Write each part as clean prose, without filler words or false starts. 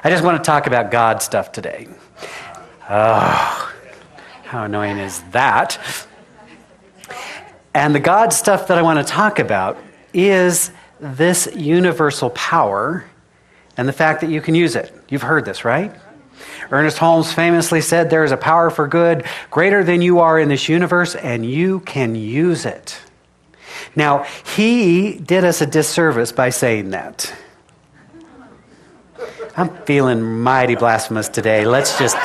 I just want to talk about God stuff today. Oh, how annoying is that? And the God stuff that I want to talk about is this universal power and the fact that you can use it. You've heard this, right? Ernest Holmes famously said, there is a power for good greater than you are in this universe, and you can use it. Now, he did us a disservice by saying that. I'm feeling mighty blasphemous today. Let's just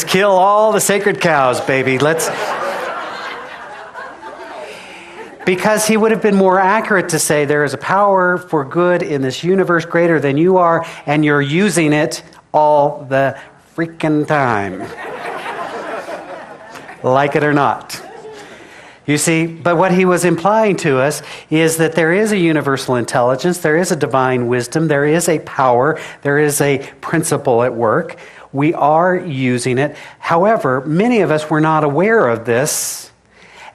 kill all the sacred cows, baby. Because he would have been more accurate to say there is a power for good in this universe greater than you are, and you're using it all the freaking time. Like it or not. You see, but what he was implying to us is that there is a universal intelligence, there is a divine wisdom, there is a power, there is a principle at work. We are using it. However, many of us were not aware of this,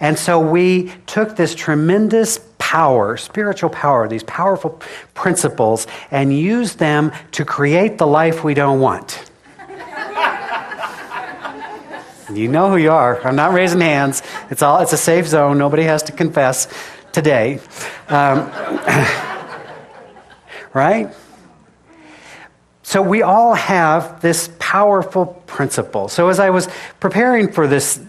and so we took this tremendous power, spiritual power, these powerful principles, and used them to create the life we don't want. You know who you are. I'm not raising hands. It's a safe zone. Nobody has to confess today. Right? So we all have this powerful principle. So as I was preparing for this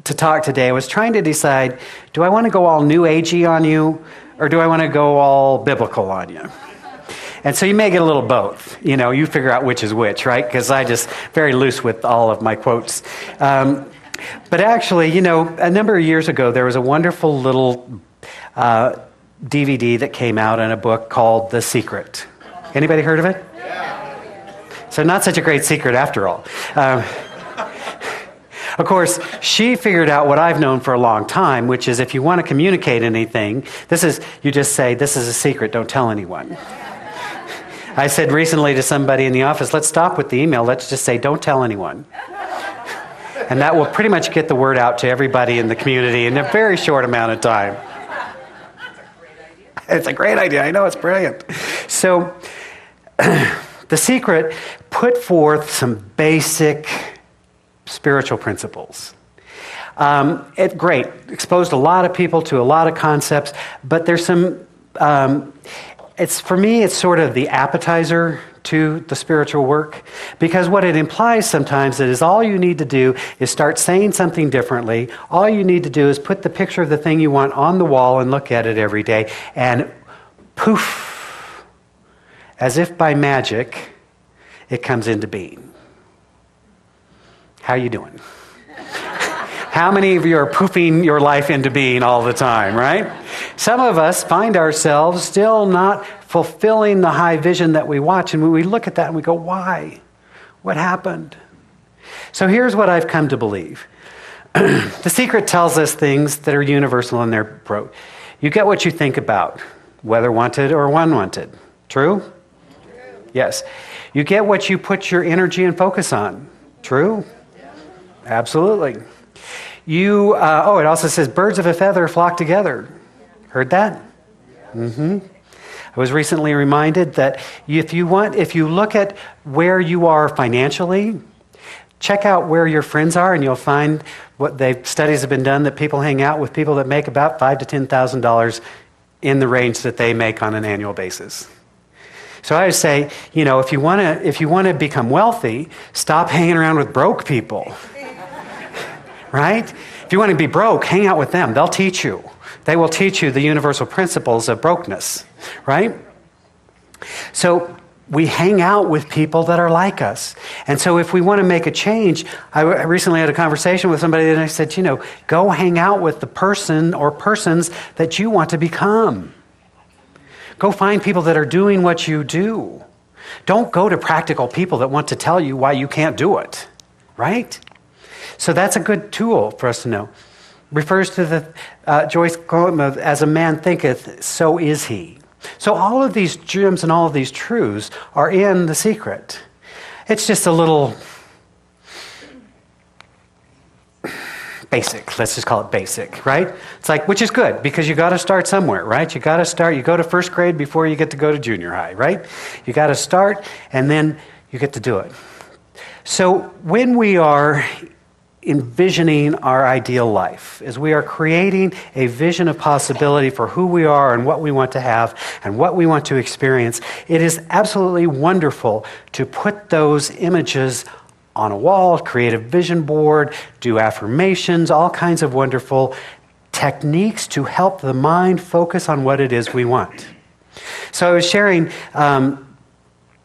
to talk today, I was trying to decide, do I want to go all new agey on you, or do I want to go all biblical on you? And so you may get a little both. You know, you figure out which is which, right? Because I just very loose with all of my quotes. But actually, you know, a number of years ago, there was a wonderful little DVD that came out in a book called The Secret. Anybody heard of it? Yeah. So not such a great secret after all. Of course, she figured out what I've known for a long time, which is if you want to communicate anything, you just say, this is a secret, don't tell anyone. I said recently to somebody in the office, let's stop with the email. Let's just say, don't tell anyone. And that will pretty much get the word out to everybody in the community in a very short amount of time. It's a great idea. I know, it's brilliant. So, The Secret put forth some basic spiritual principles. Great. Exposed a lot of people to a lot of concepts, but there's some... For me, it's sort of the appetizer to the spiritual work, because what it implies sometimes is all you need to do is start saying something differently. All you need to do is put the picture of the thing you want on the wall and look at it every day, and poof, as if by magic, it comes into being. How you doing? How many of you are poofing your life into being all the time, right? Some of us find ourselves still not fulfilling the high vision that we watch, and when we look at that and we go, why? What happened? So here's what I've come to believe. The Secret tells us things that are universal in their approach. You get what you think about, whether wanted or unwanted. True? Yes. You get what you put your energy and focus on. True? Absolutely. It also says birds of a feather flock together. Heard that? Mm-hmm. I was recently reminded that if you look at where you are financially, check out where your friends are, and you'll find studies have been done that people hang out with people that make about $5,000 to $10,000 in the range that they make on an annual basis. So I would say, if you want to become wealthy, stop hanging around with broke people. Right? If you want to be broke, hang out with them. They'll teach you. They will teach you the universal principles of brokenness. Right? So we hang out with people that are like us. And so if we want to make a change, I recently had a conversation with somebody and I said, go hang out with the person or persons that you want to become. Go find people that are doing what you do. Don't go to practical people that want to tell you why you can't do it. Right? So that's a good tool for us to know. Refers to the Joyce quote of, as a man thinketh, so is he. So all of these gems and all of these truths are in The Secret. It's just a little basic. Let's just call it basic, right? It's like, which is good because you got to start somewhere, right? You got to start. You go to first grade before you get to go to junior high, right? You got to start and then you get to do it. So when we are envisioning our ideal life, as we are creating a vision of possibility for who we are and what we want to have and what we want to experience, it is absolutely wonderful to put those images on a wall, create a vision board, do affirmations, all kinds of wonderful techniques to help the mind focus on what it is we want. So I was sharing,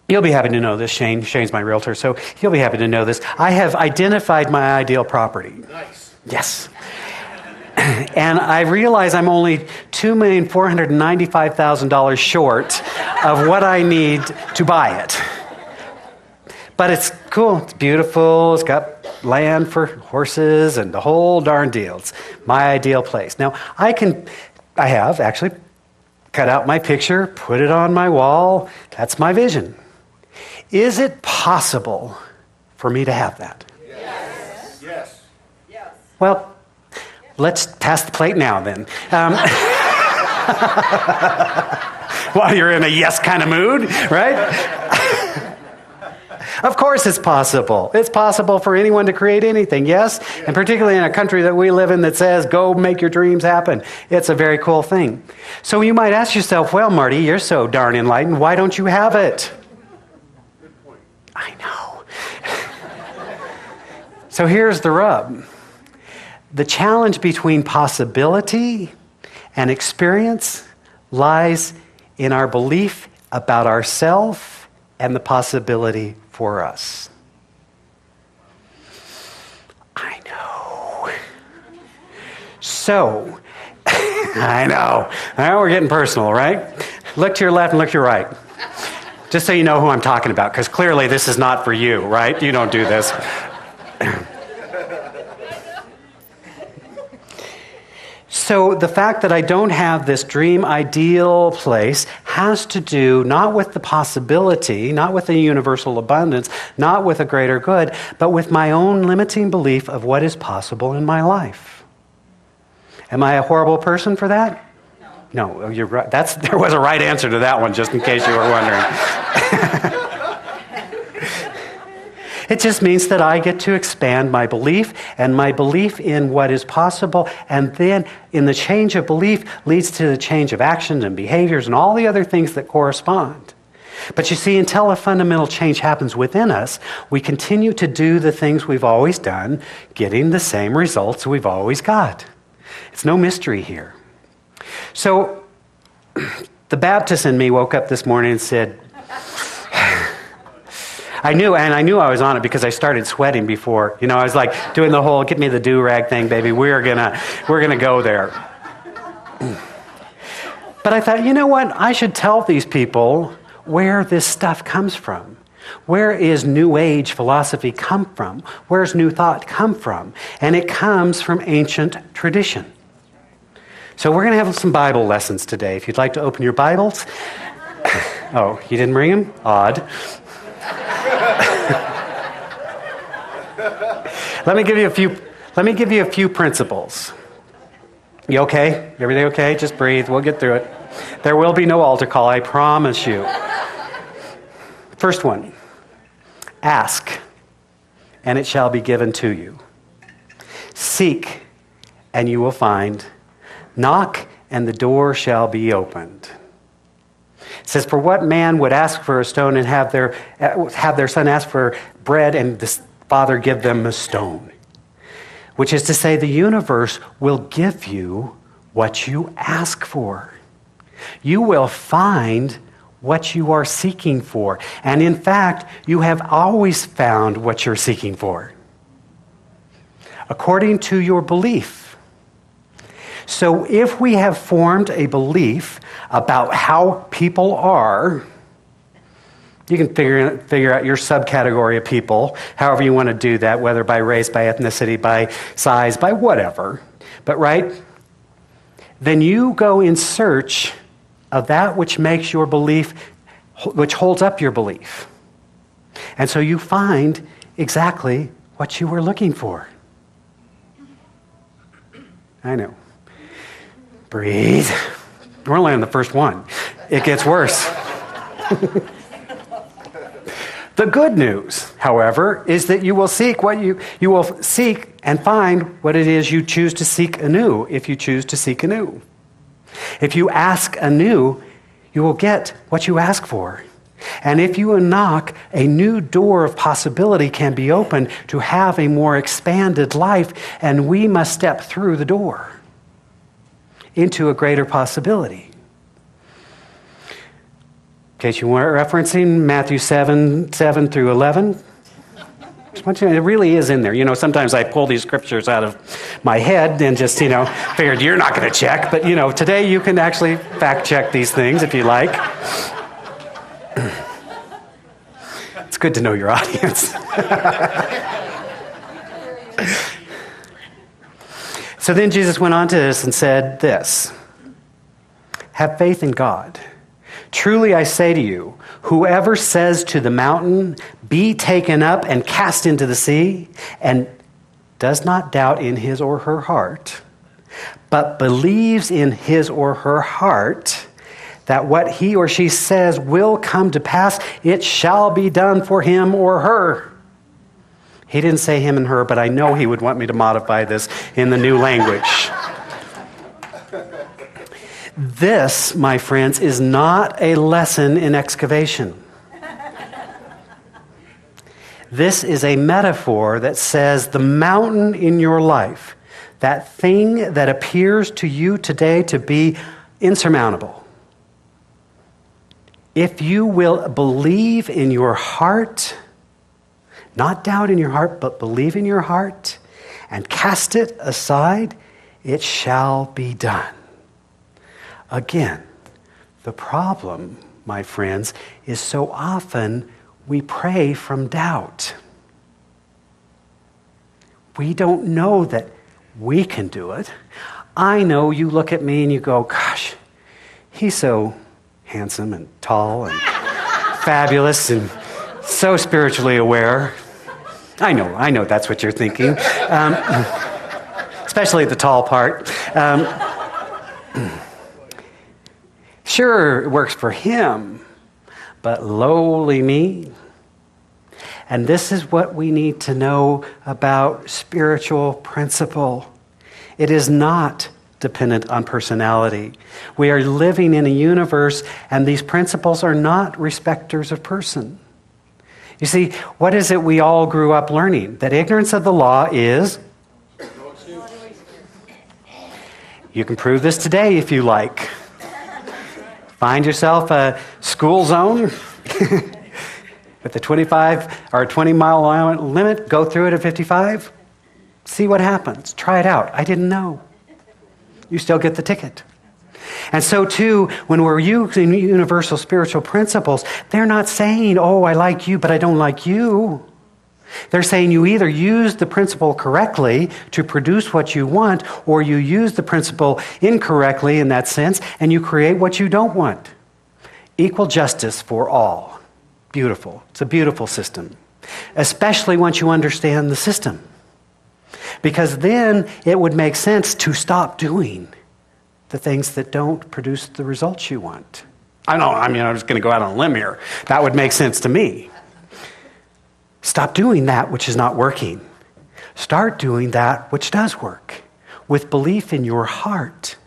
you'll be happy to know this, Shane. Shane's my realtor, so he'll be happy to know this. I have identified my ideal property. Nice. Yes. And I realize I'm only $2,495,000 short of what I need to buy it. But it's cool. It's beautiful. It's got land for horses and the whole darn deal. It's my ideal place. Now, I have actually cut out my picture, put it on my wall. That's my vision. Is it possible for me to have that? Yes. Yes. Yes. Well, let's pass the plate now then. While you're in a yes kind of mood, right? Of course it's possible. It's possible for anyone to create anything, yes? And particularly in a country that we live in that says, go make your dreams happen. It's a very cool thing. So you might ask yourself, well, Marty, you're so darn enlightened. Why don't you have it? Good point. I know. So here's the rub. The challenge between possibility and experience lies in our belief about ourselves and the possibility for us. I know. So, I know. Now we're getting personal, right? Look to your left and look to your right. Just so you know who I'm talking about, because clearly this is not for you, right? You don't do this. So the fact that I don't have this dream ideal place has to do not with the possibility, not with the universal abundance, not with a greater good, but with my own limiting belief of what is possible in my life. Am I a horrible person for that? No, you're right. There was a right answer to that one, just in case you were wondering. It just means that I get to expand my belief and my belief in what is possible, and then in the change of belief leads to the change of actions and behaviors and all the other things that correspond. But you see, until a fundamental change happens within us, we continue to do the things we've always done, getting the same results we've always got. It's no mystery here. So the Baptist in me woke up this morning and said, I knew I was on it because I started sweating before. You know, I was like doing the whole, get me the do-rag thing, baby. We're gonna go there. But I thought, you know what? I should tell these people where this stuff comes from. Where is New Age philosophy come from? Where's New Thought come from? And it comes from ancient tradition. So we're going to have some Bible lessons today. If you'd like to open your Bibles. Oh, you didn't bring them? Odd. Let me give you a few principles. You okay? Everything okay? Just breathe. We'll get through it. There will be no altar call, I promise you. First one. Ask, and it shall be given to you. Seek, and you will find. Knock, and the door shall be opened. It says, for what man would ask for a stone and have their son ask for bread and the father give them a stone? Which is to say, the universe will give you what you ask for. You will find what you are seeking for. And in fact, you have always found what you're seeking for, according to your belief. So if we have formed a belief about how people are, you can figure out your subcategory of people, however you want to do that, whether by race, by ethnicity, by size, by whatever. But right, then you go in search of that which makes your belief, which holds up your belief. And so you find exactly what you were looking for. I know. Breathe. We're only on the first one. It gets worse. The good news, however, is that you will seek you will seek and find what it is you choose to seek anew, if you choose to seek anew. If you ask anew, you will get what you ask for. And if you knock, a new door of possibility can be opened to have a more expanded life, and we must step through the door into a greater possibility. In case you weren't referencing Matthew 7 through 11. It really is in there. You know, sometimes I pull these scriptures out of my head and just, figured you're not going to check. But, today you can actually fact check these things if you like. It's good to know your audience. So then Jesus went on to this and said this: have faith in God. Truly I say to you, whoever says to the mountain, be taken up and cast into the sea, and does not doubt in his or her heart, but believes in his or her heart that what he or she says will come to pass, it shall be done for him or her. He didn't say him and her, but I know he would want me to modify this in the new language. This, my friends, is not a lesson in excavation. This is a metaphor that says the mountain in your life, that thing that appears to you today to be insurmountable, if you will believe in your heart, not doubt in your heart, but believe in your heart, and cast it aside, it shall be done. Again, the problem, my friends, is so often we pray from doubt. We don't know that we can do it. I know you look at me and you go, gosh, he's so handsome and tall and fabulous and so spiritually aware. I know that's what you're thinking, especially the tall part. Sure, it works for him, but lowly me. And this is what we need to know about spiritual principle. It is not dependent on personality. We are living in a universe, and these principles are not respecters of person. You see, what is it we all grew up learning? That ignorance of the law is... You can prove this today if you like. Find yourself a school zone with a 25 or 20 mile limit. Go through it at 55. See what happens. Try it out. I didn't know. You still get the ticket. And so too, when we're using universal spiritual principles, they're not saying, oh, I like you, but I don't like you. They're saying you either use the principle correctly to produce what you want, or you use the principle incorrectly in that sense, and you create what you don't want. Equal justice for all. Beautiful. It's a beautiful system, especially once you understand the system. Because then it would make sense to stop doing the things that don't produce the results you want. I'm just going to go out on a limb here. That would make sense to me. Stop doing that which is not working. Start doing that which does work, with belief in your heart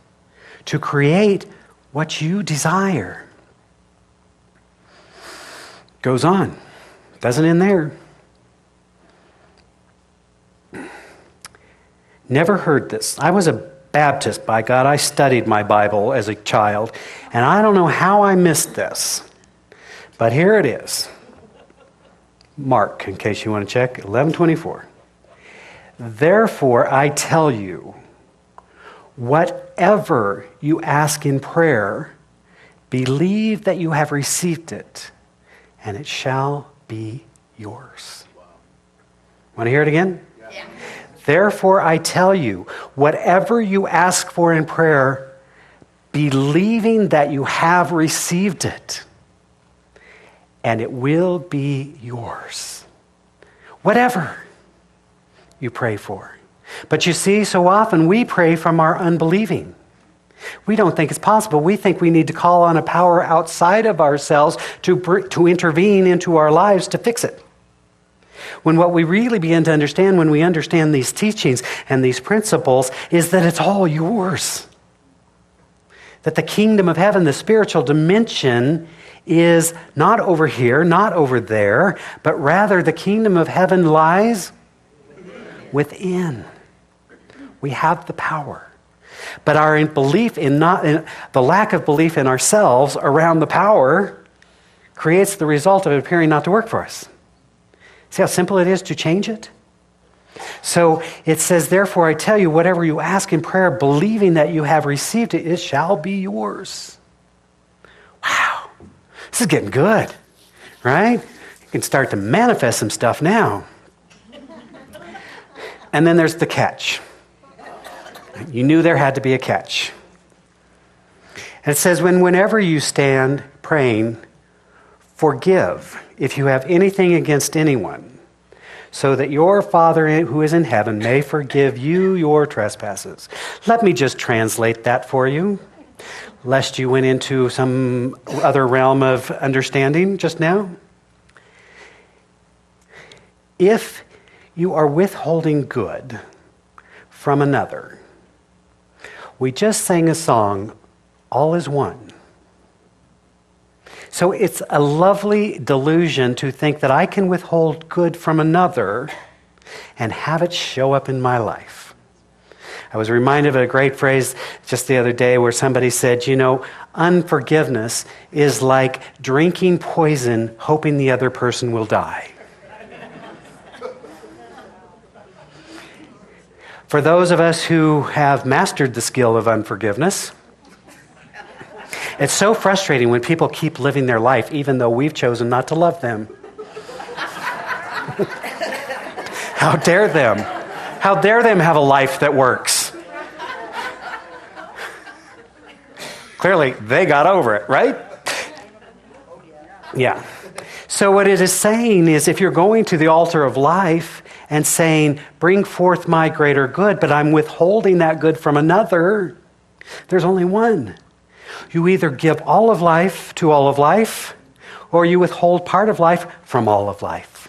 to create what you desire. Goes on. Doesn't end there. Never heard this. I was a Baptist, by God. I studied my Bible as a child, and I don't know how I missed this. But here it is. Mark, in case you want to check, 11:24. Therefore, I tell you, whatever you ask in prayer, believe that you have received it, and it shall be yours. Want to hear it again? Yeah. Therefore, I tell you, whatever you ask for in prayer, believing that you have received it, and it will be yours. Whatever you pray for. But you see, so often we pray from our unbelieving. We don't think it's possible. We think we need to call on a power outside of ourselves to intervene into our lives to fix it. When what we really begin to understand when we understand these teachings and these principles is that it's all yours. That the kingdom of heaven, the spiritual dimension, is not over here, not over there, but rather the kingdom of heaven lies within. We have the power. But our belief in the lack of belief in ourselves around the power creates the result of it appearing not to work for us. See how simple it is to change it? So it says, therefore I tell you, whatever you ask in prayer, believing that you have received it, it shall be yours. Wow. This is getting good, right? You can start to manifest some stuff now. And then there's the catch. You knew there had to be a catch. And it says, whenever you stand praying, forgive if you have anything against anyone, so that your Father who is in heaven may forgive you your trespasses. Let me just translate that for you, lest you went into some other realm of understanding just now. If you are withholding good from another, we just sang a song, All is One. So it's a lovely delusion to think that I can withhold good from another and have it show up in my life. I was reminded of a great phrase just the other day where somebody said, unforgiveness is like drinking poison hoping the other person will die. For those of us who have mastered the skill of unforgiveness, it's so frustrating when people keep living their life even though we've chosen not to love them. How dare them? How dare them have a life that works? Clearly, they got over it, right? Yeah. So what it is saying is if you're going to the altar of life and saying, bring forth my greater good, but I'm withholding that good from another, there's only one. You either give all of life to all of life, or you withhold part of life from all of life.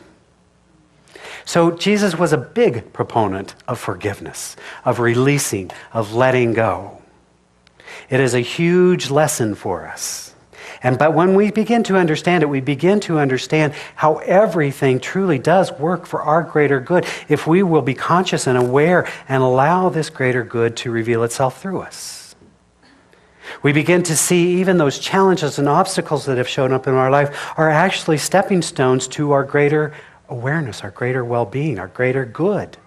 So Jesus was a big proponent of forgiveness, of releasing, of letting go. It is a huge lesson for us. But when we begin to understand it, we begin to understand how everything truly does work for our greater good if we will be conscious and aware and allow this greater good to reveal itself through us. We begin to see even those challenges and obstacles that have shown up in our life are actually stepping stones to our greater awareness, our greater well-being, our greater good.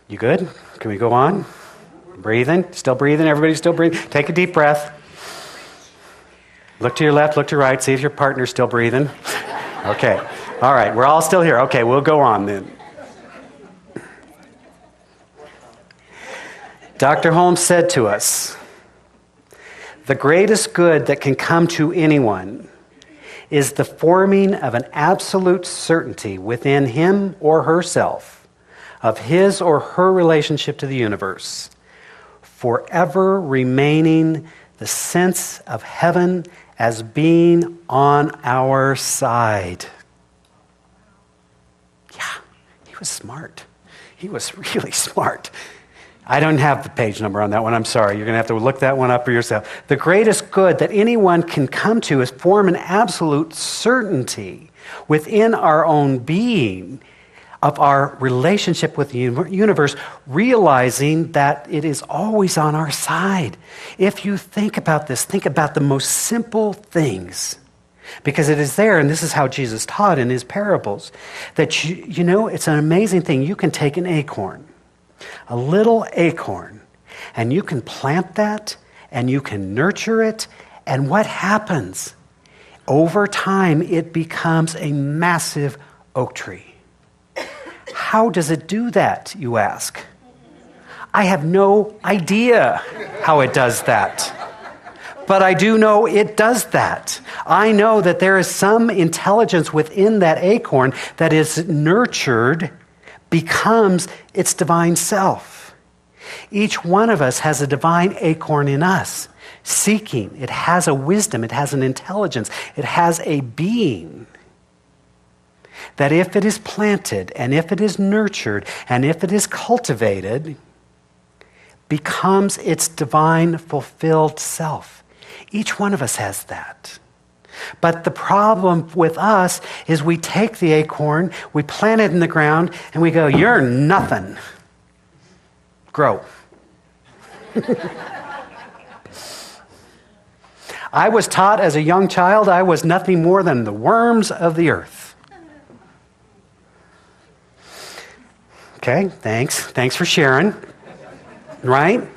You good? Can we go on? Breathing? Still breathing? Everybody still breathing? Take a deep breath. Look to your left, look to your right. See if your partner's still breathing. Okay. All right. We're all still here. Okay, we'll go on then. Dr. Holmes said to us, the greatest good that can come to anyone is the forming of an absolute certainty within him or herself of his or her relationship to the universe, forever remaining the sense of heaven as being on our side. Yeah, he was smart. He was really smart. I don't have the page number on that one. I'm sorry. You're going to have to look that one up for yourself. The greatest good that anyone can come to is form an absolute certainty within our own being of our relationship with the universe, realizing that it is always on our side. If you think about this, think about the most simple things, because it is there, and this is how Jesus taught in his parables, that you know, it's an amazing thing. You can take an acorn, a little acorn, and you can plant that, and you can nurture it, and what happens? Over time, it becomes a massive oak tree. How does it do that, you ask? I have no idea how it does that. But I do know it does that. I know that there is some intelligence within that acorn that is nurtured, becomes its divine self. Each one of us has a divine acorn in us, seeking. It has a wisdom, it has an intelligence, it has a being that if it is planted and if it is nurtured and if it is cultivated, becomes its divine fulfilled self. Each one of us has that. But the problem with us is we take the acorn, we plant it in the ground, and we go, "You're nothing. Grow." I was taught as a young child I was nothing more than the worms of the earth. Okay, thanks. Thanks for sharing. Right?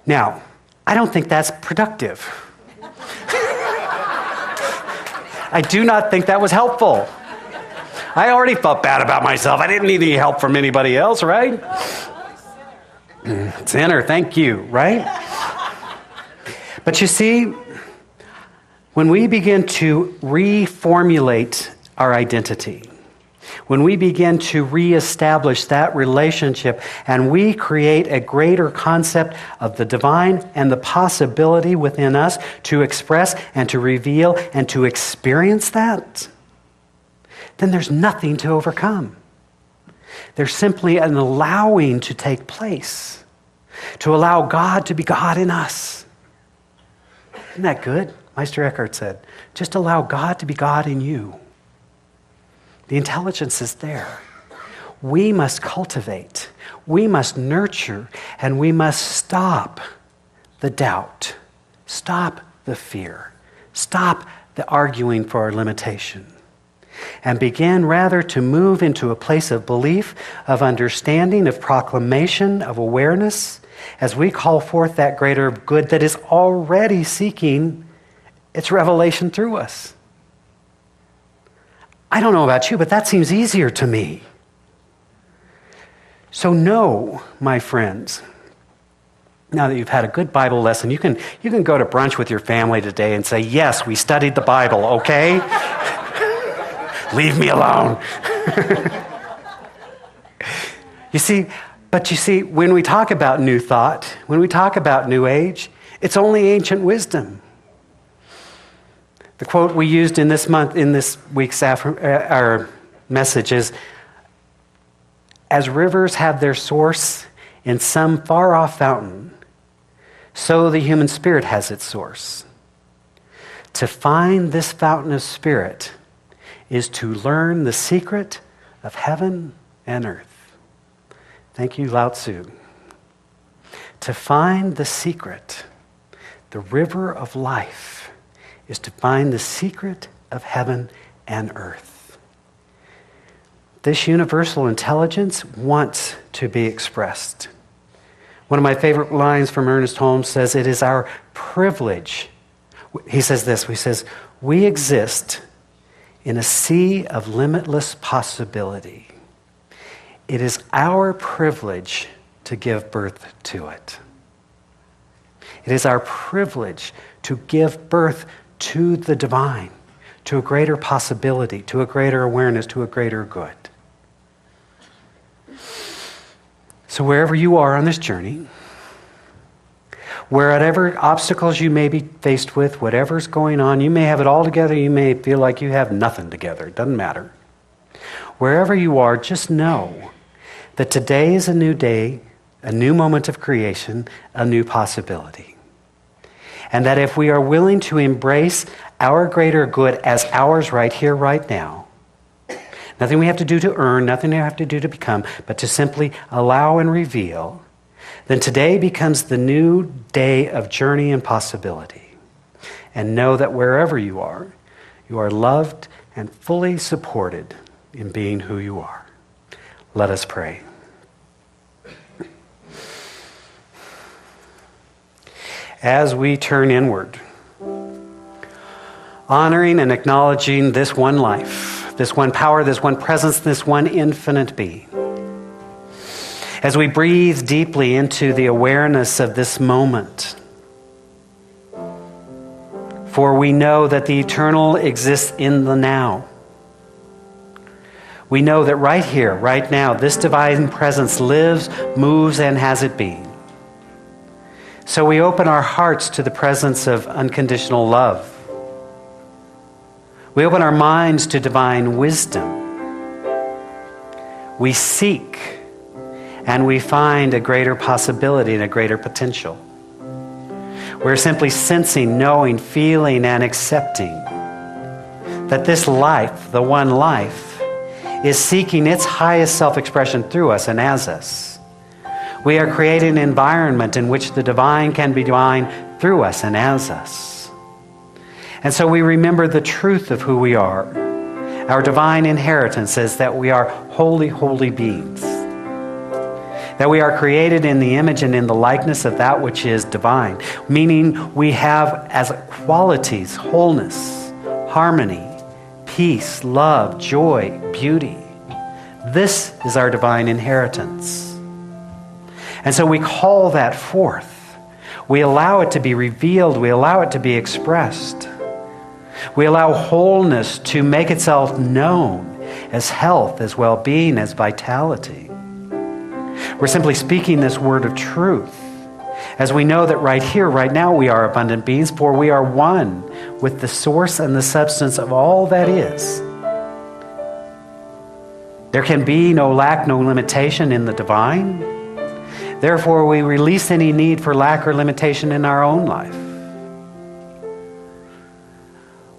Now, I don't think that's productive. I do not think that was helpful. I already felt bad about myself. I didn't need any help from anybody else, right? Sinner, thank you, right? But you see, when we begin to reformulate our identity, when we begin to reestablish that relationship and we create a greater concept of the divine and the possibility within us to express and to reveal and to experience that, then there's nothing to overcome. There's simply an allowing to take place, to allow God to be God in us. Isn't that good? Meister Eckhart said, just allow God to be God in you. The intelligence is there. We must cultivate, we must nurture, and we must stop the doubt, stop the fear, stop the arguing for our limitation, and begin rather to move into a place of belief, of understanding, of proclamation, of awareness, as we call forth that greater good that is already seeking its revelation through us. I don't know about you, but that seems easier to me. So know, my friends, now that you've had a good Bible lesson, you can go to brunch with your family today and say, "Yes, we studied the Bible, okay? Leave me alone." You see, when we talk about new thought, when we talk about new age, it's only ancient wisdom. The quote we used in this week's our message is, "As rivers have their source in some far-off fountain, so the human spirit has its source. To find this fountain of spirit is to learn the secret of heaven and earth." Thank you, Lao-Tzu. To find the secret, the river of life, is to find the secret of heaven and earth. This universal intelligence wants to be expressed. One of my favorite lines from Ernest Holmes says, "It is our privilege." He says this, he says, "We exist in a sea of limitless possibility. It is our privilege to give birth to it." It is our privilege to give birth to the divine, to a greater possibility, to a greater awareness, to a greater good. So wherever you are on this journey, whatever obstacles you may be faced with, whatever's going on, you may have it all together, you may feel like you have nothing together, it doesn't matter. Wherever you are, just know that today is a new day, a new moment of creation, a new possibility. And that if we are willing to embrace our greater good as ours right here, right now, nothing we have to do to earn, nothing we have to do to become, but to simply allow and reveal, then today becomes the new day of journey and possibility. And know that wherever you are loved and fully supported in being who you are. Let us pray. As we turn inward, honoring and acknowledging this one life, this one power, this one presence, this one infinite being. As we breathe deeply into the awareness of this moment, For we know that the eternal exists in the now. We know that right here, right now, this divine presence lives, moves, and has it being. So we open our hearts to the presence of unconditional love. We open our minds to divine wisdom. We seek and we find a greater possibility and a greater potential. We're simply sensing, knowing, feeling, and accepting that this life, the one life, is seeking its highest self-expression through us and as us. We are creating an environment in which the divine can be divine through us and as us. And so we remember the truth of who we are. Our divine inheritance is that we are holy, holy beings. That we are created in the image and in the likeness of that which is divine. Meaning we have as qualities wholeness, harmony, peace, love, joy, beauty. This is our divine inheritance. And so we call that forth. We allow it to be revealed. We allow it to be expressed. We allow wholeness to make itself known as health, as well-being, as vitality. We're simply speaking this word of truth as we know that right here, right now, we are abundant beings, for we are one with the source and the substance of all that is. There can be no lack, no limitation in the divine. Therefore, we release any need for lack or limitation in our own life.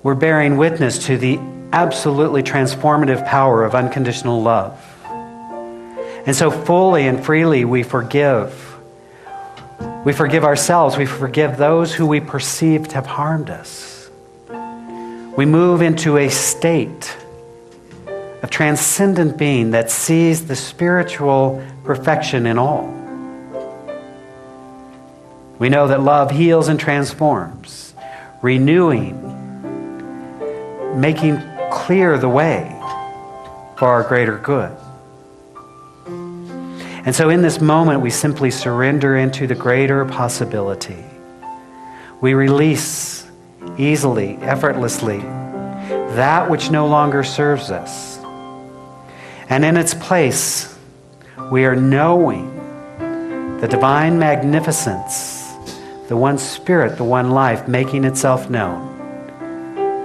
We're bearing witness to the absolutely transformative power of unconditional love. And so fully and freely we forgive. We forgive ourselves. We forgive those who we perceive to have harmed us. We move into a state of transcendent being that sees the spiritual perfection in all. We know that love heals and transforms, renewing, making clear the way for our greater good. And so in this moment, we simply surrender into the greater possibility. We release easily, effortlessly, that which no longer serves us. And in its place, we are knowing the divine magnificence, the one spirit, the one life, making itself known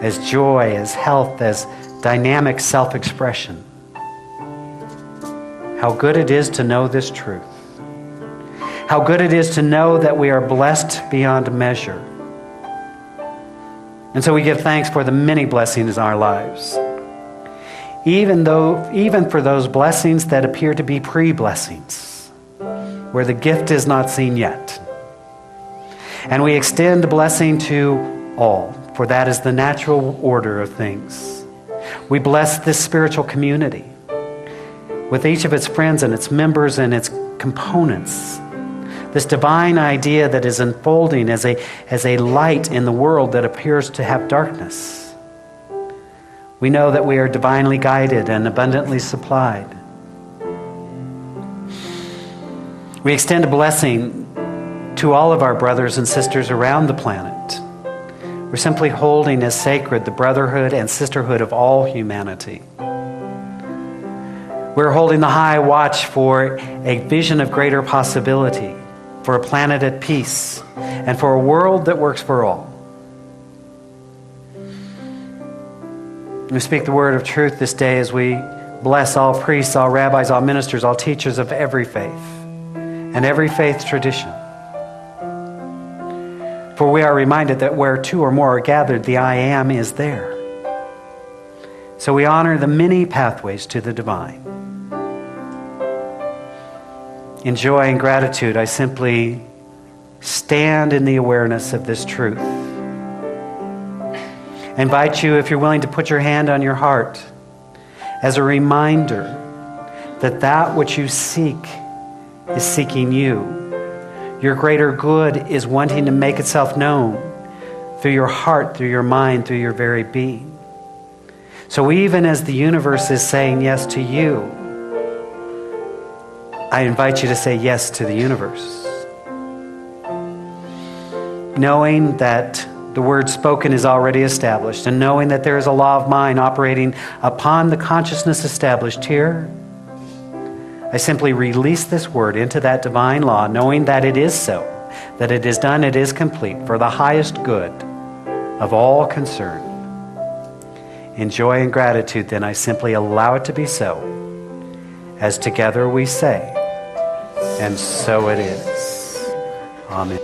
as joy, as health, as dynamic self-expression. How good it is to know this truth. How good it is to know that we are blessed beyond measure. And so we give thanks for the many blessings in our lives. Even for those blessings that appear to be pre-blessings, where the gift is not seen yet. And we extend blessing to all, for that is the natural order of things. We bless this spiritual community with each of its friends and its members and its components. This divine idea that is unfolding as a light in the world that appears to have darkness. We know that we are divinely guided and abundantly supplied. We extend a blessing to all of our brothers and sisters around the planet. We're simply holding as sacred the brotherhood and sisterhood of all humanity. We're holding the high watch for a vision of greater possibility, for a planet at peace, and for a world that works for all. We speak the word of truth this day as we bless all priests, all rabbis, all ministers, all teachers of every faith and every faith tradition. For we are reminded that where two or more are gathered, the I am is there. So we honor the many pathways to the divine. In joy and gratitude, I simply stand in the awareness of this truth. I invite you, if you're willing, to put your hand on your heart as a reminder that that which you seek is seeking you. Your greater good is wanting to make itself known through your heart, through your mind, through your very being. So even as the universe is saying yes to you, I invite you to say yes to the universe. Knowing that the word spoken is already established, and knowing that there is a law of mind operating upon the consciousness established here, I simply release this word into that divine law, knowing that it is so, that it is done, it is complete, for the highest good of all concerned. In joy and gratitude, then, I simply allow it to be so, as together we say, and so it is. Amen.